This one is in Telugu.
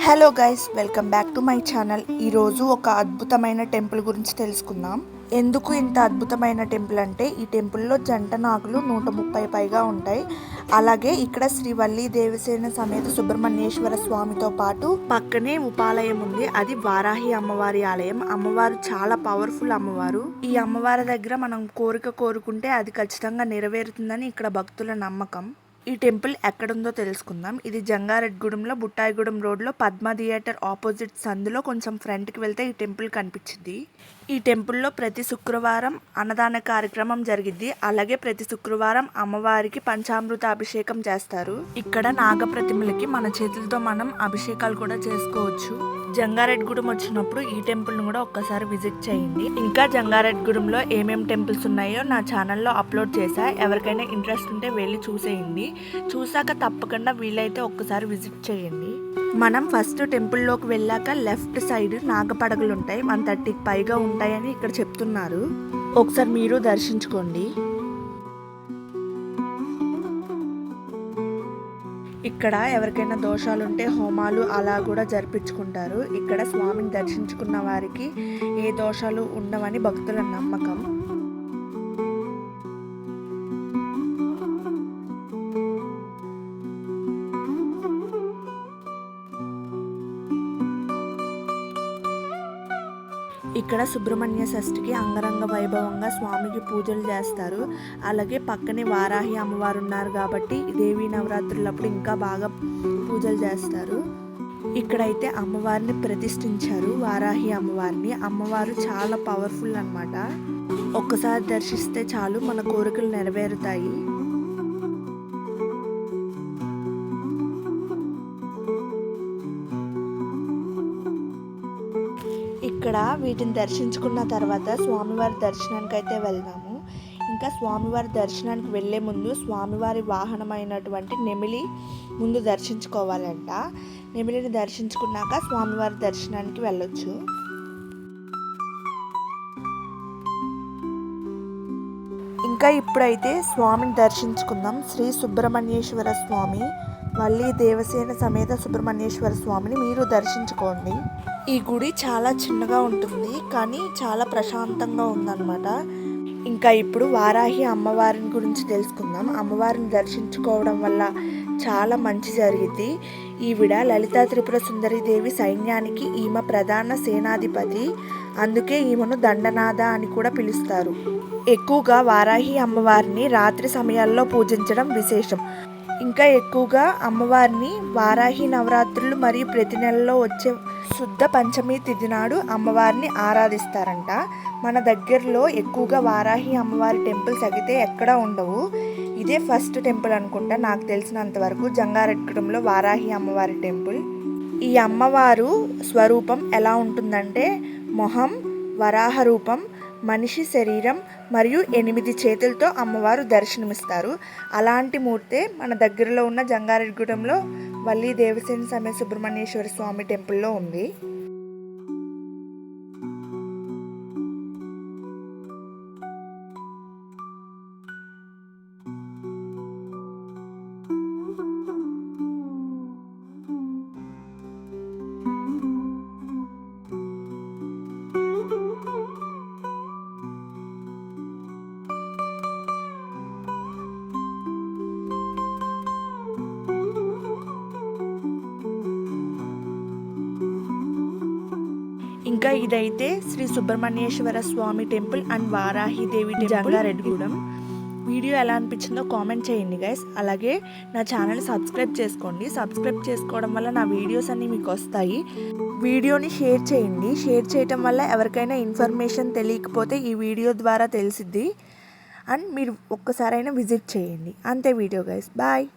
Hello guys, welcome back to my channel. ఈరోజు ఒక అద్భుతమైన టెంపుల్ గురించి తెలుసుకుందాం. ఎందుకు ఇంత అద్భుతమైన టెంపుల్ అంటే, ఈ టెంపుల్లో జంట నాగులు 130 పైగా ఉంటాయి. అలాగే ఇక్కడ శ్రీ వల్లి దేవసేన సమేత సుబ్రహ్మణ్యేశ్వర స్వామితో పాటు పక్కనే ఉపాలయం ఉంది. అది వారాహి అమ్మవారి ఆలయం. అమ్మవారు చాలా పవర్ఫుల్ అమ్మవారు. ఈ అమ్మవారి దగ్గర మనం కోరిక కోరుకుంటే అది ఖచ్చితంగా నెరవేరుతుందని ఇక్కడ భక్తుల నమ్మకం. ఈ టెంపుల్ ఎక్కడుందో తెలుసుకుందాం. ఇది జంగారెడ్గూడెంలో బుట్టాయిగూడెం రోడ్లో పద్మ థియేటర్ ఆపోజిట్ సందులో కొంచెం ఫ్రంట్కి వెళ్తే ఈ టెంపుల్ కనిపించింది. ఈ టెంపుల్లో ప్రతి శుక్రవారం అన్నదాన కార్యక్రమం జరిగిద్ది. అలాగే ప్రతి శుక్రవారం అమ్మవారికి పంచామృత అభిషేకం చేస్తారు. ఇక్కడ నాగప్రతిమలకి మన చేతులతో మనం అభిషేకాలు కూడా చేసుకోవచ్చు. జంగారెడ్గూడెం వచ్చినప్పుడు ఈ టెంపుల్ని కూడా ఒక్కసారి విజిట్ చేయండి. ఇంకా జంగారెడ్గూడెంలో ఏమేం టెంపుల్స్ ఉన్నాయో నా ఛానల్లో అప్లోడ్ చేశా. ఎవరికైనా ఇంట్రెస్ట్ ఉంటే వెళ్ళి చూసేయండి. చూసాక తప్పకుండా వీలైతే ఒక్కసారి విజిట్ చేయండి. మనం ఫస్ట్ టెంపుల్లోకి వెళ్ళాక లెఫ్ట్ సైడ్ నాగపడగలు ఉంటాయి. 130కి పైగా ఉంటాయని ఇక్కడ చెప్తున్నారు. ఒకసారి మీరు దర్శించుకోండి. ఇక్కడ ఎవరికైనా దోషాలుంటే హోమాలు అలా కూడా జరిపించుకుంటారు. ఇక్కడ స్వామిని దర్శించుకున్న వారికి ఏ దోషాలు ఉండవని భక్తుల నమ్మకం. ఇక్కడ సుబ్రహ్మణ్య షష్ఠికి అంగరంగ వైభవంగా స్వామికి పూజలు చేస్తారు. అలాగే పక్కనే వారాహి అమ్మవారు ఉన్నారు కాబట్టి దేవీ నవరాత్రులప్పుడు ఇంకా బాగా పూజలు చేస్తారు. ఇక్కడైతే అమ్మవారిని ప్రతిష్ఠించారు, వారాహి అమ్మవారిని. అమ్మవారు చాలా పవర్ఫుల్ అన్నమాట. ఒక్కసారి దర్శిస్తే చాలు మన కోరికలు నెరవేరుతాయి. ఇక్కడ వీటిని దర్శించుకున్న తర్వాత స్వామివారి దర్శనానికి అయితే వెళ్దాము. ఇంకా స్వామివారి దర్శనానికి వెళ్ళే ముందు స్వామివారి వాహనమైనటువంటి నెమిలి ముందు దర్శించుకోవాలంట. నెమిలిని దర్శించుకున్నాక స్వామివారి దర్శనానికి వెళ్ళొచ్చు. ఇంకా ఇప్పుడైతే స్వామిని దర్శించుకుందాం. శ్రీ సుబ్రహ్మణ్యేశ్వర స్వామి, వల్లి దేవసేన సమేత సుబ్రహ్మణ్యేశ్వర స్వామిని మీరు దర్శించుకోండి. ఈ గుడి చాలా చిన్నగా ఉంటుంది కానీ చాలా ప్రశాంతంగా ఉందన్నమాట. ఇంకా ఇప్పుడు వారాహి అమ్మవారిని గురించి తెలుసుకుందాం. అమ్మవారిని దర్శించుకోవడం వల్ల చాలా మంచి జరిగింది. ఈవిడ లలితా త్రిపుర సుందరి దేవి సైన్యానికి ఈమె ప్రధాన సేనాధిపతి. అందుకే ఈమెను దండనాథ అని కూడా పిలుస్తారు. ఎక్కువగా వారాహి అమ్మవారిని రాత్రి సమయాల్లో పూజించడం విశేషం. ఇంకా ఎక్కువగా అమ్మవారిని వారాహి నవరాత్రులు మరియు ప్రతి నెలలో వచ్చే శుద్ధ పంచమి తిథి నాడు అమ్మవారిని ఆరాధిస్తారంట. మన దగ్గరలో ఎక్కువగా వారాహి అమ్మవారి టెంపుల్స్ అయితే ఎక్కడా ఉండవు. ఇదే ఫస్ట్ టెంపుల్ అనుకుంటా నాకు తెలిసినంత వరకు, జంగారెడ్గూడెంలో వారాహి అమ్మవారి టెంపుల్. ఈ అమ్మవారు స్వరూపం ఎలా ఉంటుందంటే, మొహం, వరాహ రూపం, మనిషి శరీరం మరియు 8 చేతులతో అమ్మవారు దర్శనమిస్తారు. అలాంటి మూర్తే మన దగ్గరలో ఉన్న జంగారెడ్గూడెంలో వల్లి దేవసేన సమేత సుబ్రహ్మణ్యేశ్వర స్వామి టెంపుల్లో ఉంది. ఇంకా ఇదైతే Sri Subrahmanyeswara Swamy temple and Varahi Devi temple, Jangareddygudem. Video ఎలా అనిపించిందో కామెంట్ చేయండి గైస్. అలాగే నా ఛానల్ సబ్స్క్రైబ్ చేసుకోండి. సబ్స్క్రైబ్ చేసుకోవడం వల్ల నా వీడియోస్ అన్నీ మీకు వస్తాయి. వీడియోని షేర్ చేయండి. షేర్ చేయటం వల్ల ఎవరికైనా ఇన్ఫర్మేషన్ తెలియకపోతే ఈ వీడియో ద్వారా తెలిసిద్ది. అండ్ మీరు ఒక్కసారైనా విజిట్ చేయండి. అంతే వీడియో గైస్. బాయ్.